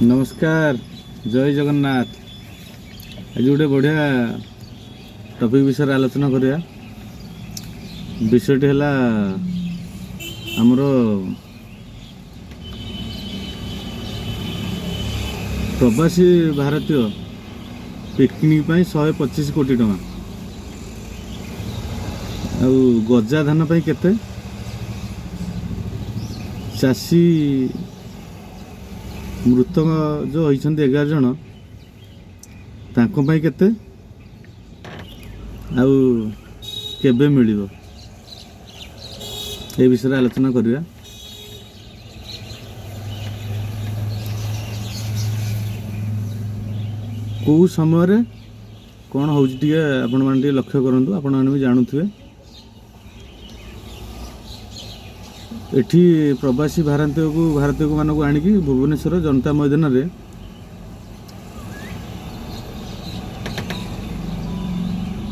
नमस्कार। जय जगन्नाथ। आज गोटे बढ़िया टॉपिक विषय आलोचना करिया। विषयटी है आमर प्रवासी भारतीय पिकनिक 125 कोटी टका आ गजा धान केते चाषी मृतक जो होती 11 जन तांको पाई केते आउ केबे मिलिबो ए विषय आलोचना करिया। को समय कौन हो आपण मैंने लक्ष्य करूँ, आपण मैंने भी जानूथे एठी प्रवासी भारतीय को मानक आणिकी भुवनेश्वर जनता मैदान रे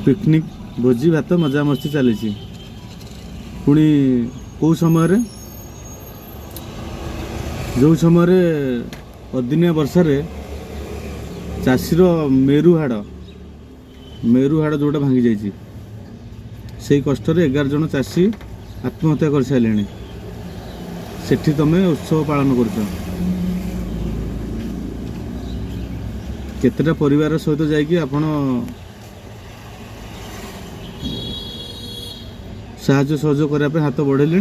पिकनिक भोजी भात मजा मस्ती चली। पुणी कौ समय जो समय अदिनिया वर्षा रे चाषीर मेरुहाड़ जोटा भांगी जाइए से कष्ट 11 जन चाषी आत्महत्या कर सारे। सेठी तमें उत्सव पालन कर केतेटा परिवार सहित जाइए आपण साहाय्य सहयोग करने हाथ बढ़ेले।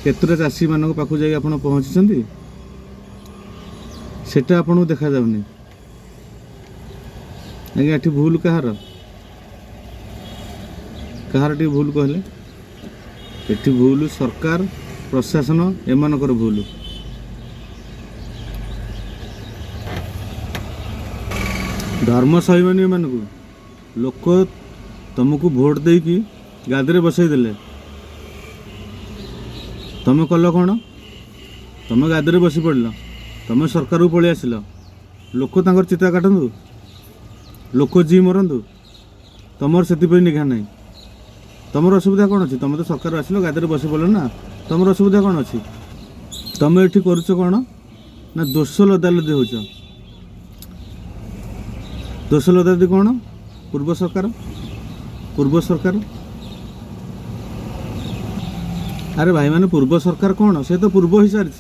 केतेटा चाषी मान पाखु जाइए आपण पहुँची सेटा आपन देखा जाउनी। आगे एठी भूल कहार टी भूल कहले एठी भूल सरकार प्रशासन एमानकर भूल। धर्म सहिबनी एमानकु लोक तुमको भोट देकी गादरे बसई देले तमे कल कौन तमे गादरे बसी पड़ल तमे सरकार को पलि आसिल लोक तांकर चिता काटंदु लोक जी मरंदु तमर से निघा ना तमर असुविधा कौन अच्छी। तुम तो सरकार आसिल गादरे बसी पड़ल ना तमर असुविधा कौन अच्छी। तुम ये करुच कौन ना दोष लदालदी होच। दोष लदालदी कौन पूर्व सरकार अरे भाई माने पूर्व सरकार कौन से तो पूर्व ही सारी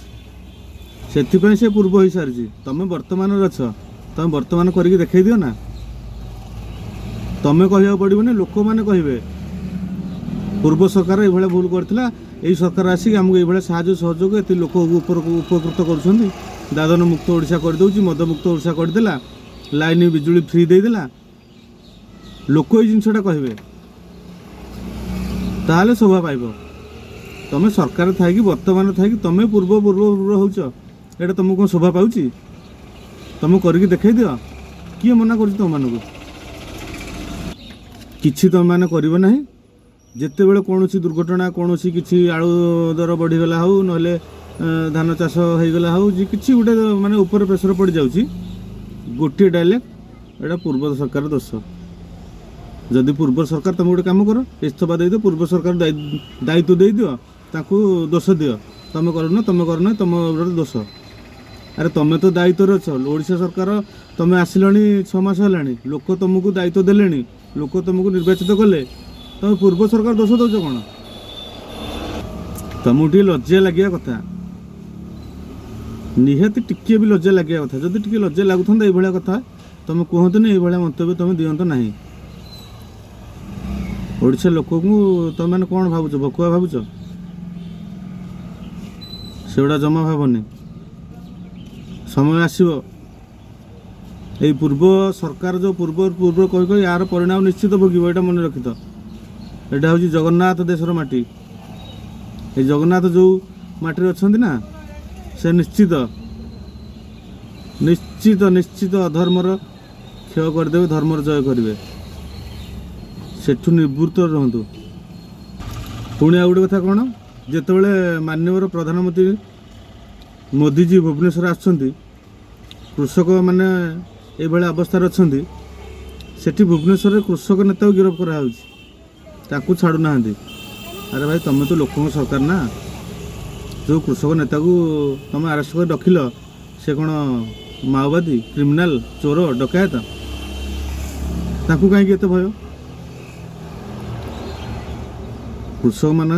से पूर्व ही सारी। तुम वर्तमान अच्छ तुम वर्तमान करके देखई दियो ना। तुम कह पड़ो ना लोक मैंने कहे पूर्व सरकार ये भूल करथिला यही सरकार आसिक आमको ये साहाय्य सहयोग ये लोक उपकृत कर दादन मुक्त ओडिशा कर दउची मद मुक्त ओडिशा करदेला लाइन बिजुली फ्री देदेला लोक ये जिनसटा कहे ताहले शोभा पाइब। तुम सरकार थी वर्तमान थी तुम पूर्व होच एटा तुमको कौन शोभा पाउची। तुम करके देखई दियो किए मना कर तुम मानक किछि तुम माने करिवो नाही। जिते बड़े कौन दुर्घटना कौन किसी आलू दर बढ़ीगला हो ना धान चाष होगला हो कि गोटे माने ऊपर प्रेसर पड़ जाऊँगी गोटे डायरेक्ट एटा पूर्व सरकार दोष। जदि पूर्व सरकार तुम गोटे कम कर इस्तीफा दे दियो पूर्व सरकार दायित्व दे दियो ताकू दोष दियो तुम करना तुम दोष। अरे तुम तो दायित्व अच्छ ओडिशा सरकार तुम आसिलणी 6 मास है लोक तुमको दायित्व देले लोक तुमको निर्वाचित कले तुम पूर्व सरकार दोष दौच कौन। तुमको टे लज्जा लगे कथा निहाती टिके भी लज्जा लगे कथा। जदि टिके लज्जा लगुता ये कथा तुम कहतुनि ये मंतव्य तुम दिंत ना। ओडिशा लोक को तुम मैंने कौन भावुच भकुआ भावुच सेगुड़ा जमा भावनी। समय आसो ये पूर्व सरकार जो पूर्व कही यार परिणाम निश्चित भोग ये मन रखी तो यहाँ हूँ जगन्नाथ देशर माटी। ये जगन्नाथ जो माटी अच्छा ना से निश्चित निश्चित निश्चित अधर्मर क्षय करदे धर्मर जय करेंगे सेठू निवृत्त रुहतु। पुणी आ गोटे कथा कौन जितेबाला माननीय प्रधानमंत्री मोदीजी भुवनेश्वर आसुँच कृषक मैंने ये अवस्था अच्छा सेठी भुवनेश्वर कृषक नेता को गिरफ्त कराऊँ छाड़ू ना। अरे भाई तुम तो लोक सरकार ना जो कृषक नेता को तुम अरेस्ट कर रखिल से कौन माओवादी क्रिमिनाल चोर डकायत ताकू कहीं एते भय कृषक मान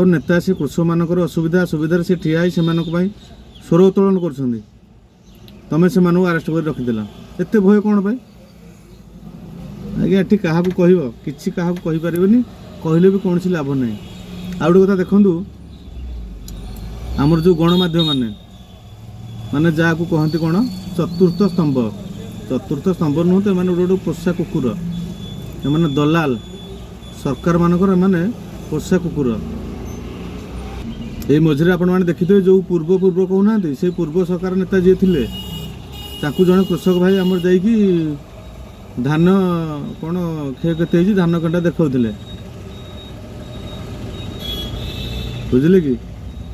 नेता से कृषक मानकर असुविधा सुविधा से ठिया से स्वर उत्तोलन कर तमें से अरेस्ट कर रखिदेल एत भय कौन पाई आज्ञा ये क्या कह कि कहीपर कहले भी कौन लाभ ना आ गए कथा देखु आमर जो गणमाध्यम माने जहाँ को कहती कौन चतुर्थ स्तंभ नुह तो गोटे पोषा कुकुर एम दलाल सरकार मानकर एम पोषा कुकुर ये मझे आप देखिए जो पूर्व कहना से पूर्व सरकार नेता जी थे जड़े कृषक भाई आमर जा धान कौन क्षयक्षति धान कंटा देखा बुझे कि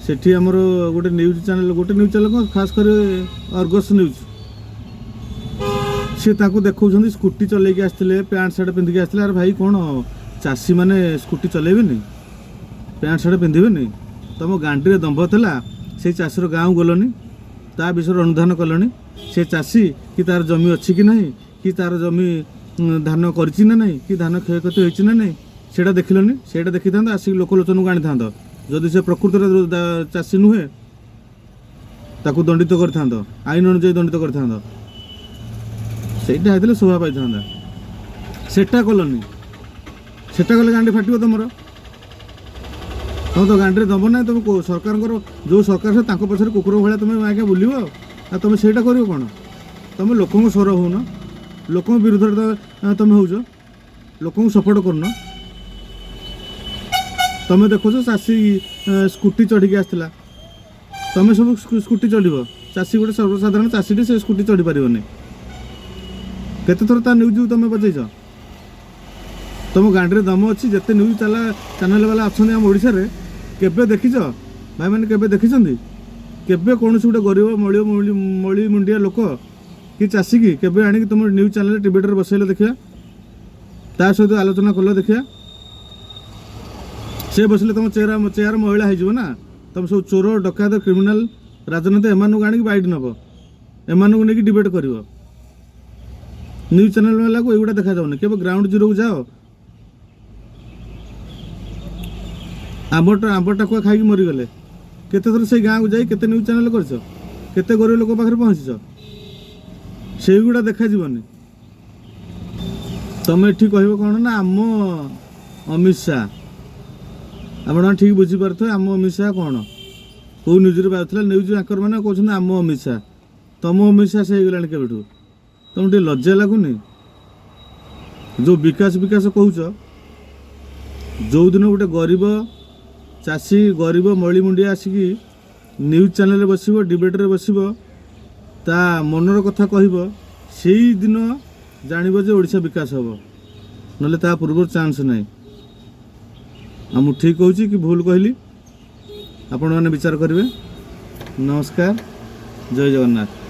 सेठी आमर गोटे न्यूज चैनल कौन खास कर अर्गस न्यूज सी देखा स्कूटी चलैकी आसते पैंट सार्ट पिंधिकी आसते अरे भाई कौन चाषी मैंने स्कूटी चलेबे पैंट सार्ट पिंधे तुम गांडी दंभ था से चाषीर गाँव गलनी ता विषय अनुधान कलनी से चाषी कि तार जमी अच्छी कि नहीं कि तार जमी धान करछि ना नहीं कि धान क्षयक्षति होइछि ना नहीं सेटा देखिलनी सेटा देखि था आसिक लोकलोचन को आनी था जदि से प्रकृत चाषी नुहे ताकू दंडित कर आईन अनुजाई दंडित कर शोभा पाई था सेटा कलनी सेटा कले गांडी फाटिबो तुमर तुम तो गांडी दब ना तुम सरकार जो सरकार से पछार कुकुर भाया तुम आज्ञा बुलव आ तुम से कर कौन तुम लोक स्वर हो न लोक विरुद्ध तुम हो लोक सपोर्ट करन तुम देखो चाषी स्कूटी चढ़ी आसला तुम सब स्कूटी चढ़ चाषी गोटे सर्वसाधारण चाषी से स्कूटी चढ़ी पारनी केते थर ता न्यूज तुम बजेच तुम गांडी दम अच्छी जिते न्यूज चैनल वाला अच्छा आम ओडिशा रे केबे देखिछ भाई मैंने केबे देखिछंदी केबे कौन गोटे गरीब मली मुंडिया लोक कि चाषी की केबे आनी तुम न्यूज चैनल टीवीटर बसैल देखिया ता सहित आलोचना कल देखिया से बसले तुम चेयर महिला हो ना तुम सब चोर डकायत क्रिमिनाल राजनीति एम आनिक बाइट नब एम नहीं डिबेट कर न्यूज चैनल वाला को एगुड़ा देखा जाऊनी केबे ग्राउंड जीरो को जाओ आंब टाकुआ खाई मरीगले केते थर से गाँव को जाई केते न्यूज चैनल कर केते गरीब लोक पाखे पहुँच से गुड़ा देखा जीवनी तुम ये कह कौन ना आम अमित शाह आप ठीक बुझीपारे आम अमित शाह कौन कौ न्यूज बाजुला न्यूज आंकर मैंने कहते आम अमित शाह तुम अमित शाह से होगला केबठू तुम टे लज्जा लगुनि जो विकास कहूच जो दिन गोटे गरीब चाषी गरीब मली मुंडिया आसिकी न्यूज चैनल बसब डिबेट बसब ता मनर कथा कह से दिन जानव जे ओडिशा विकास हम ना ता पूर्व चांस ना मु ठीक कहूँ कि भूल कहली आपण मैंने विचार करेंगे। नमस्कार, जय जगन्नाथ।